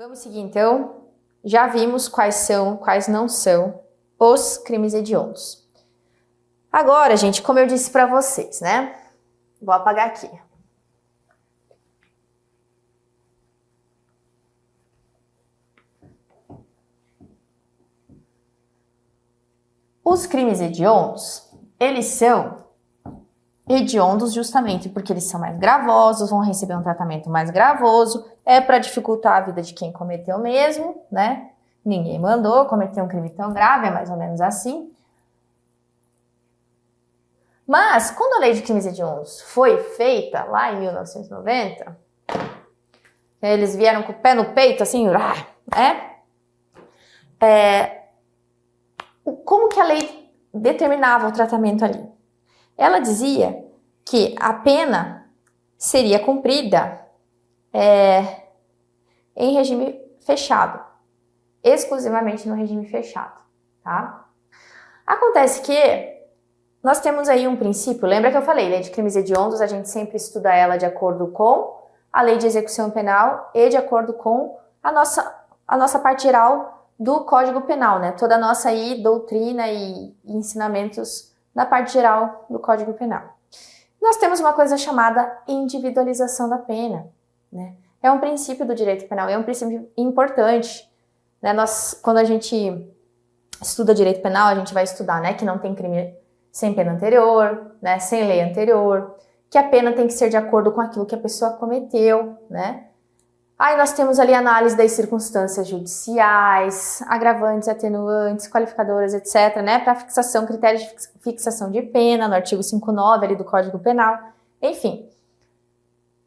Vamos seguir então? Já vimos quais são, quais não são os crimes hediondos. Agora, gente, como eu disse para vocês, né? Vou apagar aqui. Os crimes hediondos, eles são hediondos justamente porque eles são mais gravosos, vão receber um tratamento mais gravoso, é para dificultar a vida de quem cometeu mesmo, né? Ninguém mandou cometer um crime tão grave, é mais ou menos assim. Mas, quando a lei de crimes hediondos foi feita, lá em 1990, eles vieram com o pé no peito, assim, como que a lei determinava o tratamento ali? Ela dizia que a pena seria cumprida em regime fechado, exclusivamente no regime fechado, tá? Acontece que nós temos aí um princípio, lembra que eu falei, lei de crimes hediondos, a gente sempre estuda ela de acordo com a lei de execução penal e de acordo com a nossa parte geral do Código Penal, né? Toda a nossa aí doutrina e ensinamentos da parte geral do Código Penal. Nós temos uma coisa chamada individualização da pena, né? É um princípio do direito penal, é um princípio importante, né? Quando a gente estuda direito penal, a gente vai estudar, né, que não tem crime sem pena anterior, né, sem lei anterior, que a pena tem que ser de acordo com aquilo que a pessoa cometeu, né? Aí nós temos ali a análise das circunstâncias judiciais, agravantes, atenuantes, qualificadoras, etc., né, para fixação, critérios de fixação de pena, no artigo 59 ali do Código Penal, enfim.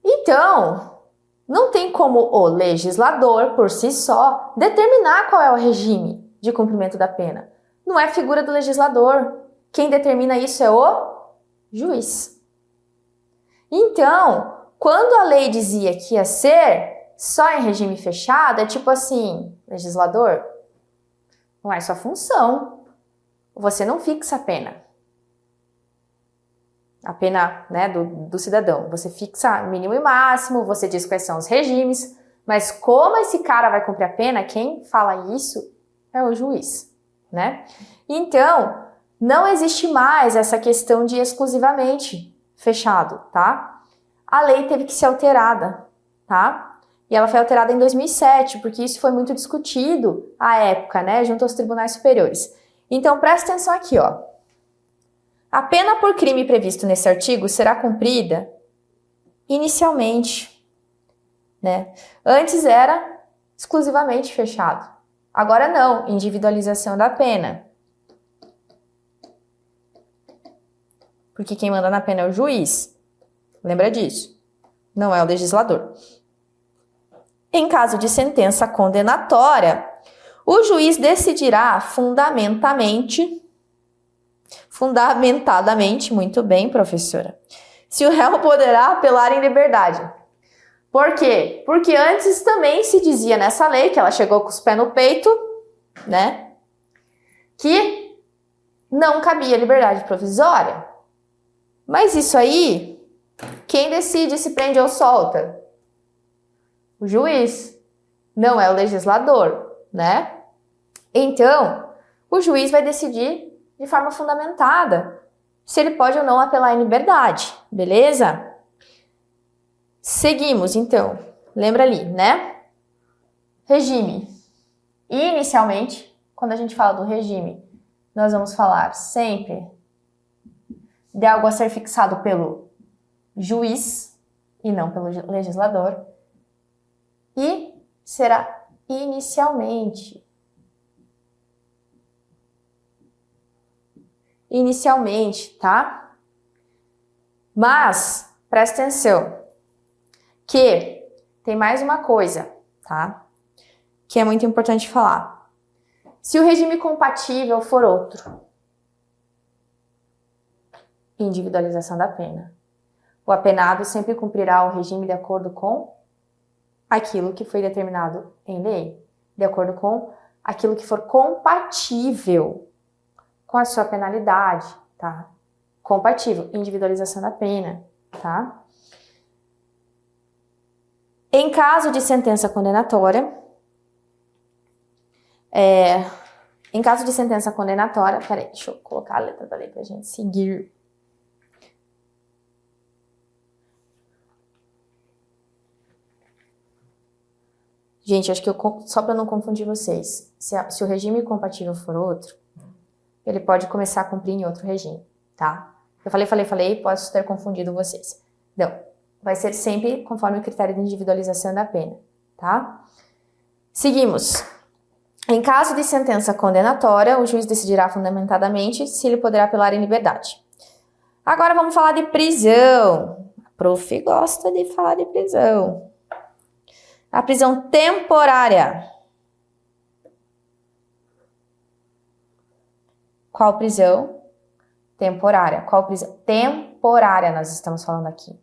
Então, não tem como o legislador, por si só, determinar qual é o regime de cumprimento da pena. Não é figura do legislador. Quem determina isso é o juiz. Então, quando a lei dizia que ia ser só em regime fechado, é tipo assim, legislador, não é sua função. Você não fixa a pena. A pena, né, do cidadão. Você fixa mínimo e máximo, você diz quais são os regimes, mas como esse cara vai cumprir a pena, quem fala isso é o juiz, né? Então, não existe mais essa questão de exclusivamente fechado, tá? A lei teve que ser alterada, tá? E ela foi alterada em 2007, porque isso foi muito discutido à época, né, junto aos tribunais superiores. Então, presta atenção aqui, ó. A pena por crime previsto nesse artigo será cumprida inicialmente, né? Antes era exclusivamente fechado. Agora não, individualização da pena. Porque quem manda na pena é o juiz. Lembra disso? Não é o legislador. Em caso de sentença condenatória, o juiz decidirá fundamentadamente, muito bem, professora, se o réu poderá apelar em liberdade. Por quê? Porque antes também se dizia nessa lei, que ela chegou com os pés no peito, né, que não cabia liberdade provisória. Mas isso aí, quem decide se prende ou solta? O juiz, não é o legislador, né? Então, o juiz vai decidir de forma fundamentada se ele pode ou não apelar em liberdade, beleza? Seguimos, então. Lembra ali, né? Regime. Inicialmente, quando a gente fala do regime, nós vamos falar sempre de algo a ser fixado pelo juiz e não pelo legislador. E será inicialmente. Inicialmente, tá? Mas, presta atenção, que tem mais uma coisa, tá? Que é muito importante falar. Se o regime compatível for outro, individualização da pena. O apenado sempre cumprirá o regime de acordo com aquilo que foi determinado em lei, de acordo com aquilo que for compatível com a sua penalidade, tá? Compatível, individualização da pena, tá? Em caso de sentença condenatória, Em caso de sentença condenatória, peraí, deixa eu colocar a letra da lei pra gente seguir. Gente, acho que só para não confundir vocês, se o regime compatível for outro, ele pode começar a cumprir em outro regime, tá? Eu falei, posso ter confundido vocês. Então, vai ser sempre conforme o critério de individualização da pena, tá? Seguimos. Em caso de sentença condenatória, o juiz decidirá fundamentadamente se ele poderá apelar em liberdade. Agora vamos falar de prisão. A prof gosta de falar de prisão. A prisão temporária. Qual prisão? Temporária. Qual prisão? Temporária nós estamos falando aqui.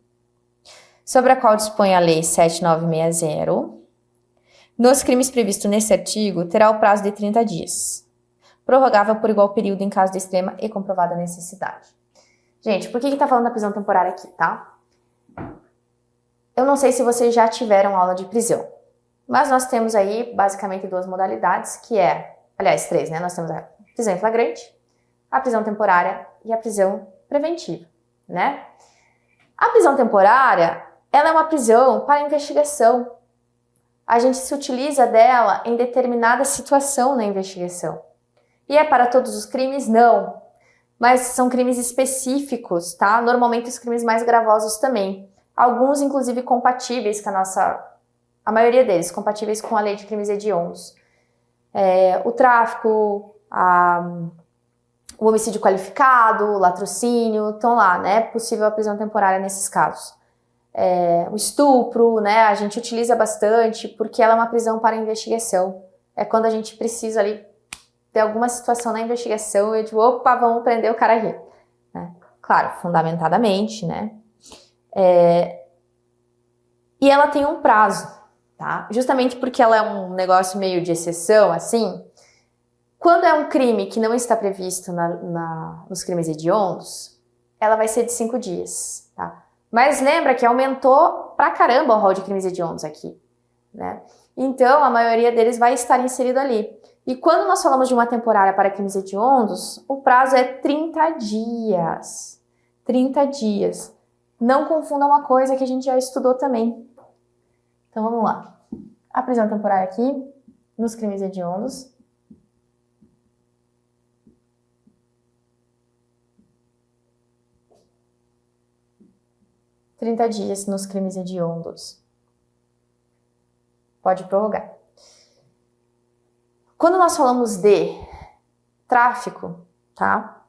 Sobre a qual dispõe a Lei 7960. Nos crimes previstos nesse artigo, terá o prazo de 30 dias. Prorrogável por igual período em caso de extrema e comprovada necessidade. Gente, por que está falando da prisão temporária aqui, tá? Eu não sei se vocês já tiveram aula de prisão, mas nós temos aí basicamente duas modalidades, que aliás, três, né? Nós temos a prisão em flagrante, a prisão temporária e a prisão preventiva, né? A prisão temporária, ela é uma prisão para investigação. A gente se utiliza dela em determinada situação na investigação. E é para todos os crimes? Não. Mas são crimes específicos, tá? Normalmente os crimes mais gravosos também. Alguns, inclusive, compatíveis com a maioria deles, compatíveis com a lei de crimes hediondos. O tráfico, o homicídio qualificado, o latrocínio, estão lá, né? Possível a prisão temporária nesses casos. O estupro, né? A gente utiliza bastante porque ela é uma prisão para investigação. É quando a gente precisa ali ter alguma situação na investigação e opa, vamos prender o cara aqui. Né? Claro, fundamentadamente, né? E ela tem um prazo, tá? Justamente porque ela é um negócio meio de exceção, assim. Quando é um crime que não está previsto nos crimes hediondos, ela vai ser de 5 dias, tá? Mas lembra que aumentou pra caramba o rol de crimes hediondos aqui, né? Então, a maioria deles vai estar inserido ali. E quando nós falamos de uma temporária para crimes hediondos, o prazo é 30 dias. 30 dias. Não confunda uma coisa que a gente já estudou também. Então, vamos lá. A prisão temporária aqui, nos crimes hediondos. (30 dias nos crimes hediondos. Pode prorrogar. Quando nós falamos de tráfico, tá?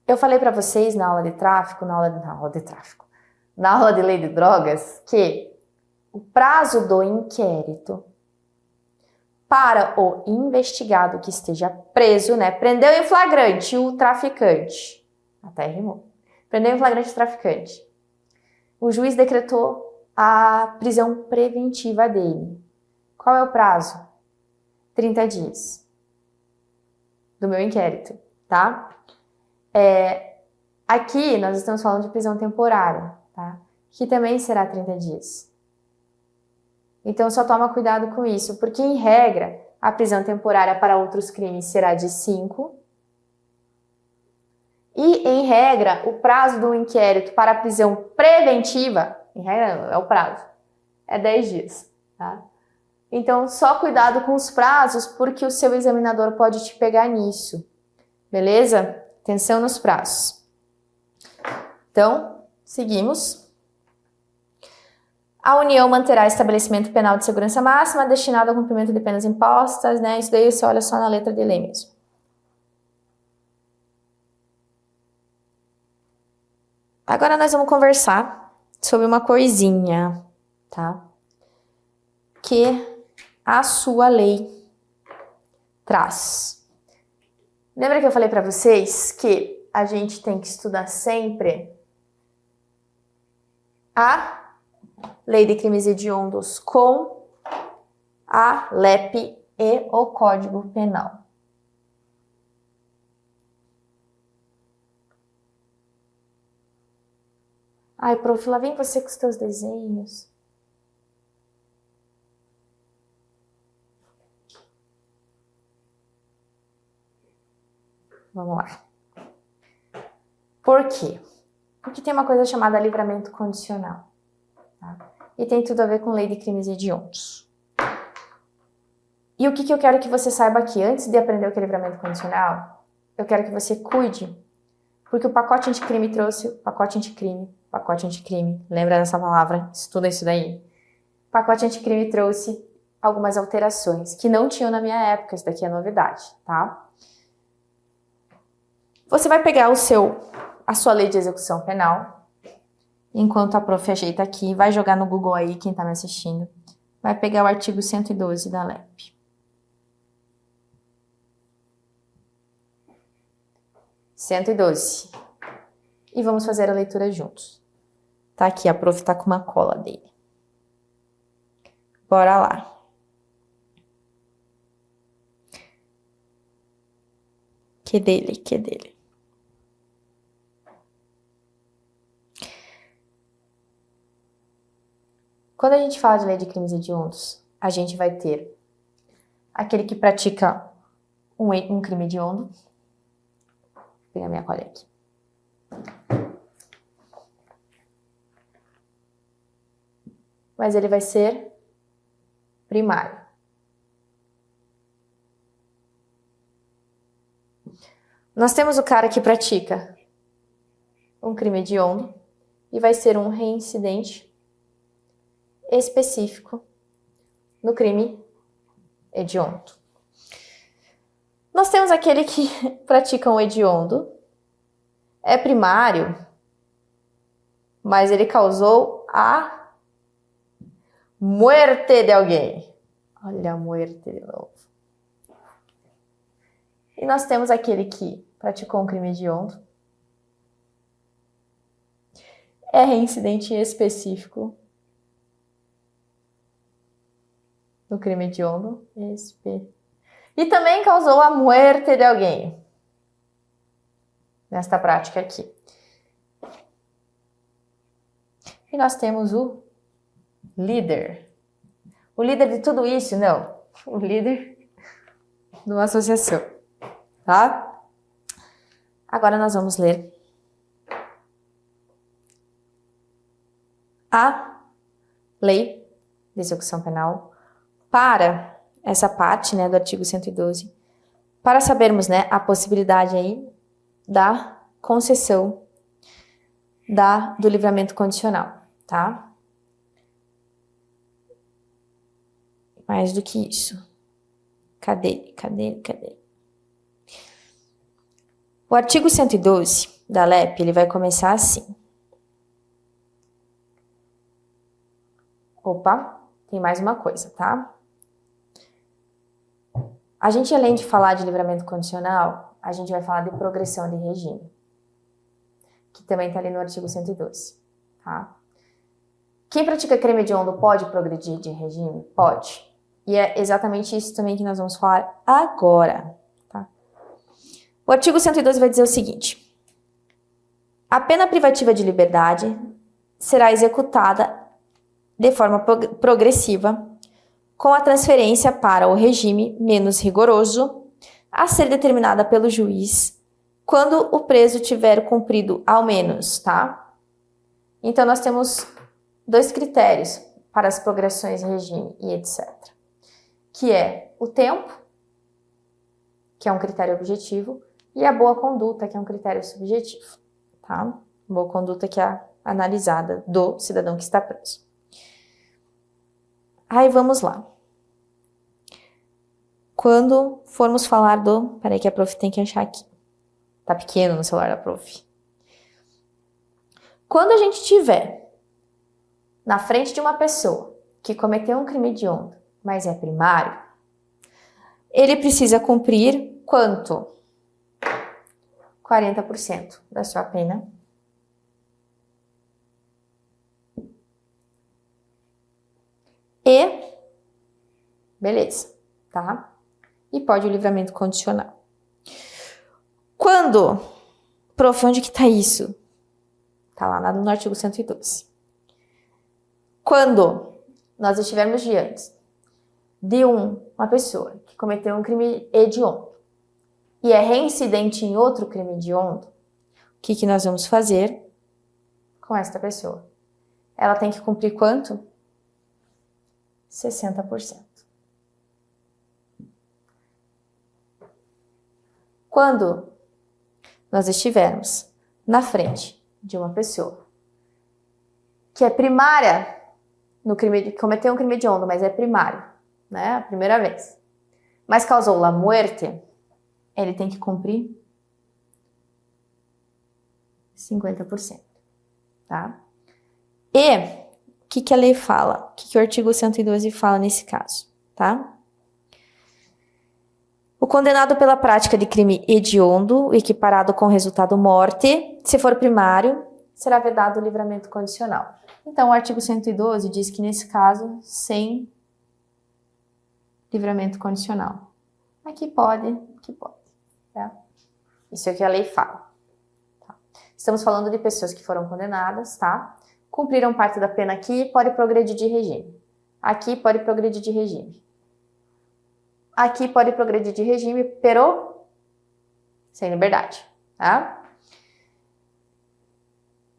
Eu falei para vocês na aula de tráfico, na aula de lei de drogas, que o prazo do inquérito para o investigado que esteja preso, né? Prendeu em flagrante o traficante. Até rimou. Prendeu em flagrante o traficante. O juiz decretou a prisão preventiva dele. Qual é o prazo? 30 dias. Do meu inquérito, tá? Aqui nós estamos falando de prisão temporária, tá? Que também será 30 dias. Então só toma cuidado com isso, porque em regra, a prisão temporária para outros crimes será de 5. E em regra, o prazo do inquérito para a prisão preventiva, em regra é o prazo, é 10 dias, tá? Então só cuidado com os prazos, porque o seu examinador pode te pegar nisso, beleza? Atenção nos prazos. Então, seguimos. A União manterá estabelecimento penal de segurança máxima destinado ao cumprimento de penas impostas, né? Isso daí você olha só na letra de lei mesmo. Agora nós vamos conversar sobre uma coisinha, tá? Que a sua lei traz. Lembra que eu falei para vocês que a gente tem que estudar sempre a Lei de Crimes Hediondos com a LEP e o Código Penal. Ai, prof, lá vem você com os teus desenhos. Vamos lá. Por quê? Porque tem uma coisa chamada livramento condicional. Tá? E tem tudo a ver com lei de crimes hediondos. E o que eu quero que você saiba aqui, antes de aprender o que é livramento condicional, eu quero que você cuide, porque o pacote anticrime trouxe pacote anticrime, lembra dessa palavra? Estuda isso daí. O pacote anticrime trouxe algumas alterações que não tinham na minha época, isso daqui é novidade, tá? Você vai pegar a sua lei de execução penal, enquanto a prof ajeita aqui, vai jogar no Google aí, quem tá me assistindo, vai pegar o artigo 112 da LEP. E vamos fazer a leitura juntos. Tá aqui, a prof tá com uma cola dele. Bora lá. Que dele. Quando a gente fala de lei de crimes hediondos, a gente vai ter aquele que pratica um crime hediondo. Vou pegar minha cola aqui. Mas ele vai ser primário. Nós temos o cara que pratica um crime hediondo e vai ser um reincidente específico no crime hediondo. Nós temos aquele que pratica um hediondo, é primário, mas ele causou a muerte de alguém. Olha a muerte de novo. E nós temos aquele que praticou um crime hediondo, é reincidente específico no crime hediondo e também causou a muerte de alguém nesta prática aqui. E nós temos o líder. O líder de tudo isso? Não. O líder de uma associação. Tá? Agora nós vamos ler a lei de execução penal para essa parte, né, do artigo 112, para sabermos, né, a possibilidade aí da concessão do livramento condicional, tá? Mais do que isso. Cadê? O artigo 112 da LEP, ele vai começar assim. Opa, tem mais uma coisa, tá? A gente, além de falar de livramento condicional, a gente vai falar de progressão de regime, que também tá ali no artigo 112, tá? Quem pratica crime hediondo pode progredir de regime? Pode. E é exatamente isso também que nós vamos falar agora, tá? O artigo 112 vai dizer o seguinte: a pena privativa de liberdade será executada de forma progressiva com a transferência para o regime menos rigoroso a ser determinada pelo juiz quando o preso tiver cumprido ao menos, tá? Então, nós temos dois critérios para as progressões de regime e etc. Que é o tempo, que é um critério objetivo, e a boa conduta, que é um critério subjetivo, tá? Boa conduta que é analisada do cidadão que está preso. Aí, vamos lá. Quando formos falar do... Peraí que a prof tem que achar aqui. Tá pequeno no celular da prof. Quando a gente tiver na frente de uma pessoa que cometeu um crime hediondo, mas é primário, ele precisa cumprir quanto? 40% da sua pena. E, beleza, tá? E pode o livramento condicional. Quando, prof, onde que tá isso? Tá lá no artigo 112. Quando nós estivermos diante de uma pessoa que cometeu um crime hediondo, e é reincidente em outro crime hediondo, o que nós vamos fazer com esta pessoa? Ela tem que cumprir quanto? 60%. Quando nós estivermos na frente de uma pessoa que é primária no crime de cometeu um crime hediondo, mas é primário, né? A primeira vez. Mas causou la muerte, ele tem que cumprir 50%, tá? E o que a lei fala? O que o artigo 112 fala nesse caso, tá? O condenado pela prática de crime hediondo, equiparado com resultado morte, se for primário, será vedado o livramento condicional. Então, o artigo 112 diz que, nesse caso, sem livramento condicional. Aqui pode. Tá? Isso é o que a lei fala. Tá? Estamos falando de pessoas que foram condenadas, tá? Cumpriram parte da pena aqui, pode progredir de regime. Aqui pode progredir de regime. Aqui pode progredir de regime, pero sem liberdade, tá?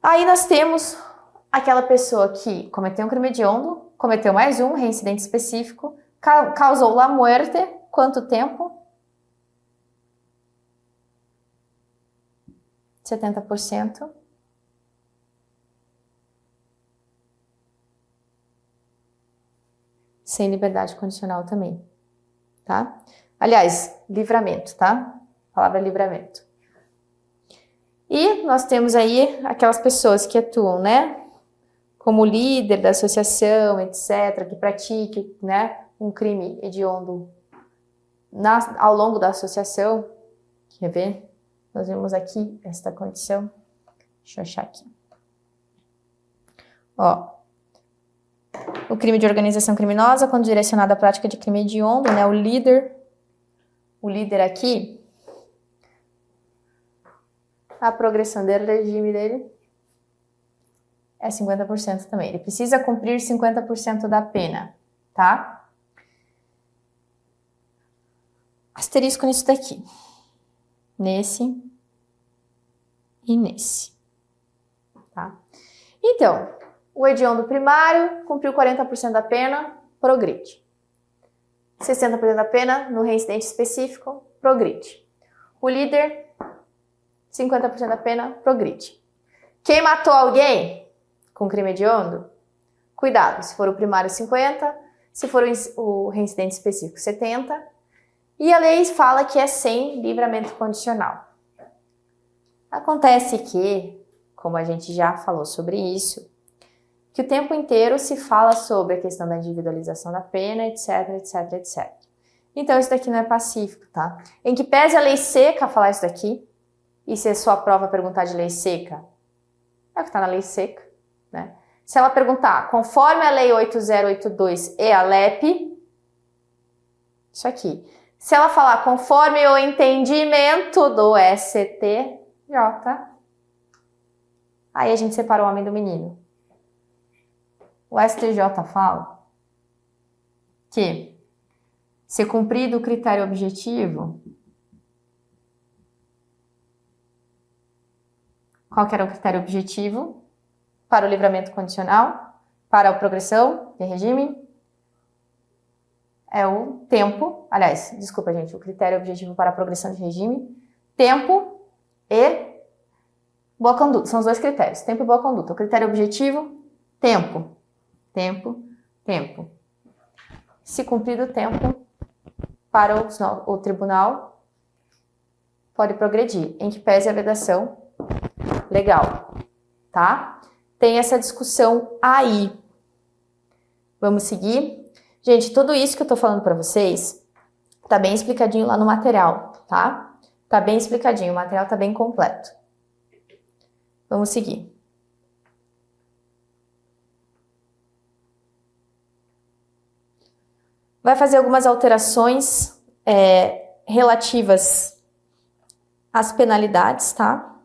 Aí nós temos aquela pessoa que cometeu um crime hediondo, cometeu mais um reincidente específico, causou la muerte, quanto tempo? 70%. Sem liberdade condicional também, tá? Aliás, livramento, tá? A palavra livramento. E nós temos aí aquelas pessoas que atuam, né? Como líder da associação, etc., que pratique, né, um crime hediondo ao longo da associação. Quer ver? Nós vemos aqui esta condição. Deixa eu achar aqui. Ó. O crime de organização criminosa, quando direcionado à prática de crime hediondo, né? O líder aqui, a progressão do regime dele é 50% também. Ele precisa cumprir 50% da pena, tá? Asterisco nisso daqui. Nesse e nesse, tá? Então, o hediondo primário cumpriu 40% da pena, progride. 60% da pena no reincidente específico, progride. O líder, 50% da pena, progride. Quem matou alguém com crime hediondo, cuidado, se for o primário 50%, se for o reincidente específico 70%, e a lei fala que é sem livramento condicional. Acontece que, como a gente já falou sobre isso, que o tempo inteiro se fala sobre a questão da individualização da pena, etc, etc, etc. Então, isso daqui não é pacífico, tá? Em que pese a lei seca falar isso daqui, e se a sua prova perguntar de lei seca, é o que está na lei seca, né? Se ela perguntar, conforme a lei 8082 e a LEP, isso aqui. Se ela falar, conforme o entendimento do STJ, aí a gente separa o homem do menino. O STJ fala que, se cumprido o critério objetivo, qual que era o critério objetivo para o livramento condicional, para a progressão de regime? É o tempo, aliás, desculpa gente, o critério objetivo para a progressão de regime, tempo e boa conduta, são os dois critérios, tempo e boa conduta. O critério objetivo, tempo. Se cumprido o tempo, para o tribunal, pode progredir, em que pese a vedação legal, tá? Tem essa discussão aí. Vamos seguir? Gente, tudo isso que eu tô falando para vocês, tá bem explicadinho lá no material, tá? Tá bem explicadinho, o material tá bem completo. Vamos seguir. Vai fazer algumas alterações relativas às penalidades, tá?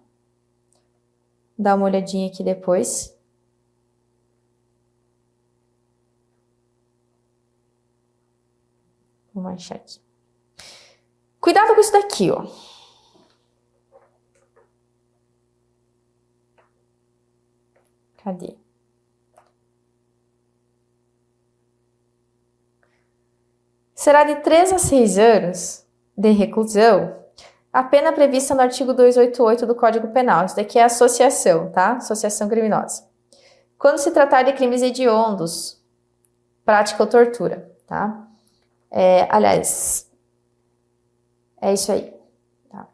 Dá uma olhadinha aqui depois. Vamos achar aqui. Cuidado com isso daqui, ó. Cadê? Será de 3 a 6 anos de reclusão a pena prevista no artigo 288 do Código Penal. Isso daqui é associação, tá? Associação criminosa. Quando se tratar de crimes hediondos, prática ou tortura, tá? Aliás, é isso aí, tá?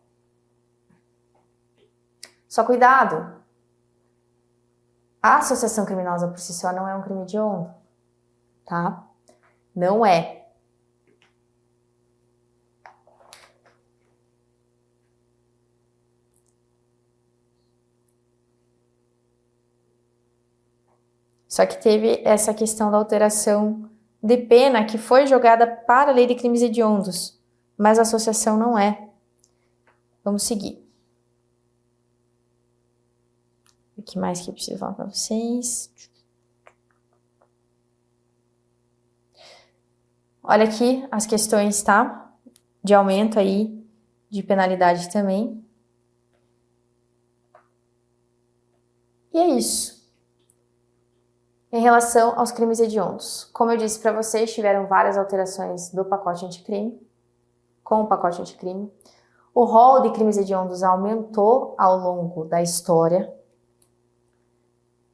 Só cuidado. A associação criminosa por si só não é um crime hediondo, tá? Não é. Só que teve essa questão da alteração de pena que foi jogada para a lei de crimes hediondos, mas a associação não é. Vamos seguir. O que mais que eu preciso falar para vocês? Olha aqui as questões, tá? De aumento aí de penalidade também. E é isso. Em relação aos crimes hediondos, como eu disse para vocês, tiveram várias alterações do pacote anticrime, com o pacote anticrime. O rol de crimes hediondos aumentou ao longo da história.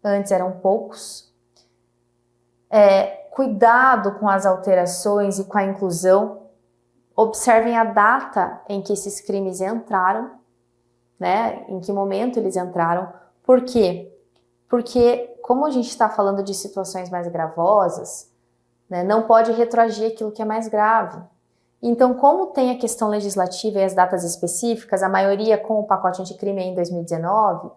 Antes eram poucos. Cuidado com as alterações e com a inclusão. Observem a data em que esses crimes entraram, né? Em que momento eles entraram. Por quê? Porque, como a gente está falando de situações mais gravosas, né, não pode retroagir aquilo que é mais grave. Então, como tem a questão legislativa e as datas específicas, a maioria com o pacote anticrime em 2019,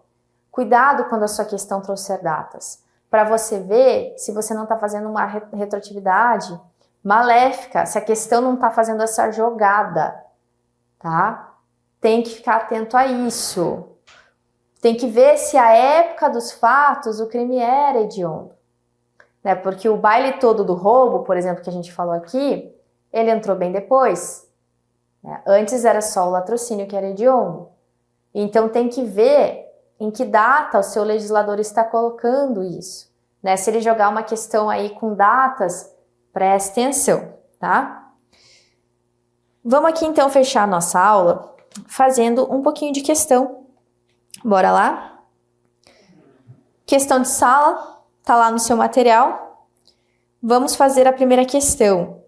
cuidado quando a sua questão trouxer datas, para você ver se você não está fazendo uma retroatividade maléfica, se a questão não está fazendo essa jogada, tá? Tem que ficar atento a isso. Tem que ver se a época dos fatos o crime era hediondo, né? Porque o baile todo do roubo, por exemplo, que a gente falou aqui, ele entrou bem depois, né? Antes era só o latrocínio que era hediondo. Então tem que ver em que data o seu legislador está colocando isso, né? Se ele jogar uma questão aí com datas, preste atenção, tá? Vamos aqui então fechar a nossa aula fazendo um pouquinho de questão. Bora lá? Questão de sala, tá lá no seu material. Vamos fazer a primeira questão.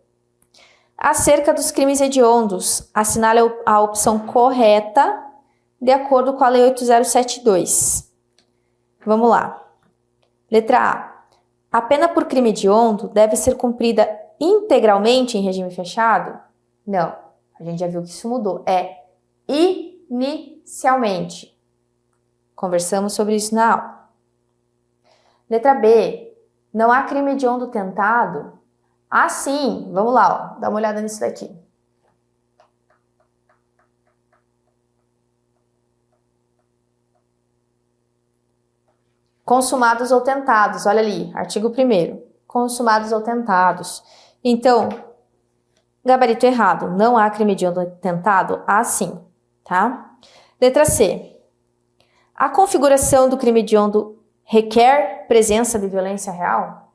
Acerca dos crimes hediondos, assinale a opção correta de acordo com a Lei 8072. Vamos lá. Letra A. A pena por crime hediondo deve ser cumprida integralmente em regime fechado? Não. A gente já viu que isso mudou. É inicialmente. Conversamos sobre isso na aula. Letra B. Não há crime hediondo tentado? Ah, sim. Vamos lá, ó. Dá uma olhada nisso daqui. Consumados ou tentados. Olha ali, artigo 1º. Consumados ou tentados. Então, gabarito errado. Não há crime hediondo tentado? Ah, sim. Tá? Letra C. A configuração do crime hediondo requer presença de violência real?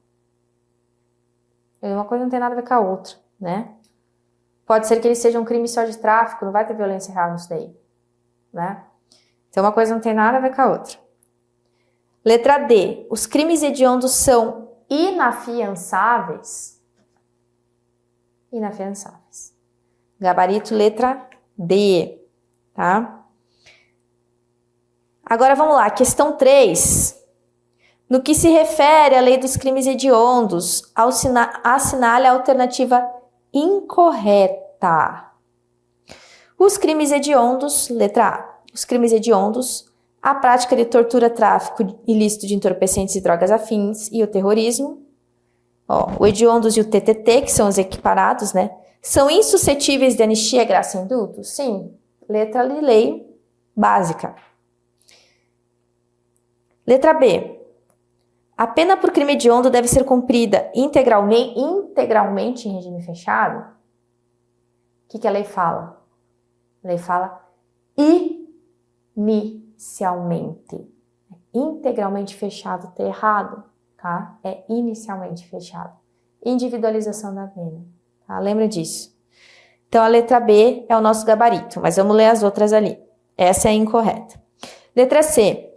Uma coisa não tem nada a ver com a outra, né? Pode ser que ele seja um crime só de tráfico, não vai ter violência real nisso daí, né? Então uma coisa não tem nada a ver com a outra. Letra D. Os crimes hediondos são inafiançáveis? Inafiançáveis. Gabarito letra D, tá? Agora vamos lá, questão 3. No que se refere à lei dos crimes hediondos, assinale a alternativa incorreta. Os crimes hediondos, letra A. Os crimes hediondos, a prática de tortura, tráfico ilícito de entorpecentes e drogas afins e o terrorismo. O hediondos e o TTT, que são os equiparados, né? São insuscetíveis de anistia, graça e indulto? Sim. Letra de lei básica. Letra B. A pena por crime hediondo deve ser cumprida integralmente em regime fechado? O que a lei fala? A lei fala inicialmente. Integralmente fechado tá errado, tá? É inicialmente fechado. Individualização da pena, tá? Lembra disso. Então, a letra B é o nosso gabarito, mas vamos ler as outras ali. Essa é a incorreta. Letra C.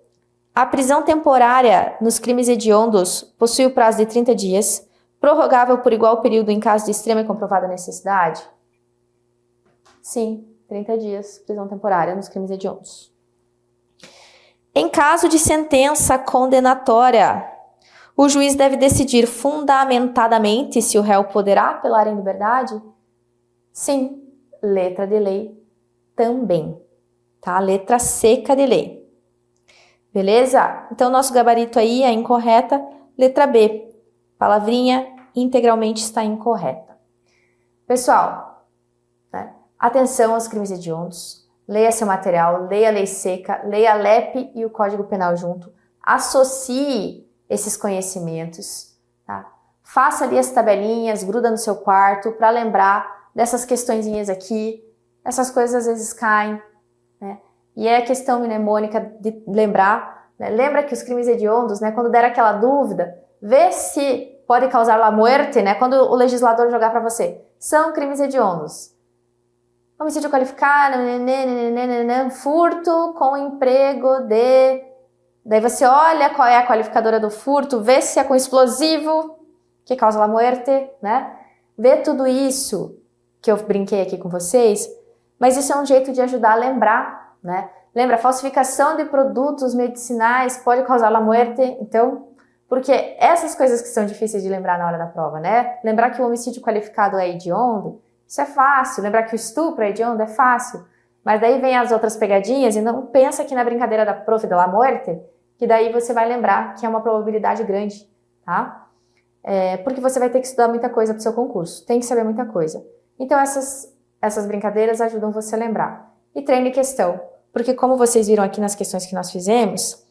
A prisão temporária nos crimes hediondos possui o prazo de 30 dias, prorrogável por igual período em caso de extrema e comprovada necessidade? Sim, 30 dias, prisão temporária nos crimes hediondos. Em caso de sentença condenatória, o juiz deve decidir fundamentadamente se o réu poderá apelar em liberdade? Sim, letra de lei também, tá? Letra seca de lei. Beleza? Então, nosso gabarito aí é incorreta. Letra B, palavrinha integralmente está incorreta. Pessoal, né? Atenção aos crimes hediondos. Leia seu material, leia a lei seca, leia a LEP e o Código Penal junto. Associe esses conhecimentos, tá? Faça ali as tabelinhas, gruda no seu quarto para lembrar dessas questõezinhas aqui. Essas coisas às vezes caem, né? E é a questão mnemônica de lembrar, né? Lembra que os crimes hediondos, né, quando der aquela dúvida, vê se pode causar la muerte, né? Quando o legislador jogar para você, são crimes hediondos. Homicídio qualificado, furto com emprego de... Daí você olha qual é a qualificadora do furto, vê se é com explosivo, que causa la muerte, né? Vê tudo isso que eu brinquei aqui com vocês, mas isso é um jeito de ajudar a lembrar, né? Lembra, falsificação de produtos medicinais pode causar la muerte, então, porque essas coisas que são difíceis de lembrar na hora da prova, né? Lembrar que o homicídio qualificado é hediondo, isso é fácil. Lembrar que o estupro é hediondo é fácil, mas daí vem as outras pegadinhas e não pensa aqui na brincadeira da prof de la muerte, que daí você vai lembrar que é uma probabilidade grande, tá? Porque você vai ter que estudar muita coisa para o seu concurso, tem que saber muita coisa. Então essas brincadeiras ajudam você a lembrar. E treine questão, porque como vocês viram aqui nas questões que nós fizemos,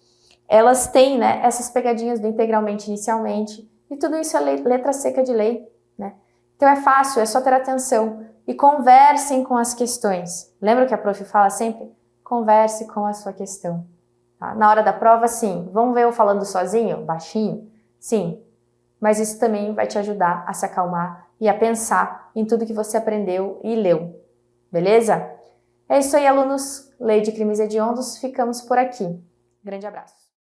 elas têm, né, essas pegadinhas do integralmente inicialmente, e tudo isso é letra seca de lei, né? Então é fácil, é só ter atenção e conversem com as questões. Lembra que a prof fala sempre? Converse com a sua questão. Tá? Na hora da prova, sim. Vamos ver eu falando sozinho, baixinho? Sim. Mas isso também vai te ajudar a se acalmar e a pensar em tudo que você aprendeu e leu. Beleza? É isso aí, alunos. Lei de Crimes Hediondos. Ficamos por aqui. Grande abraço.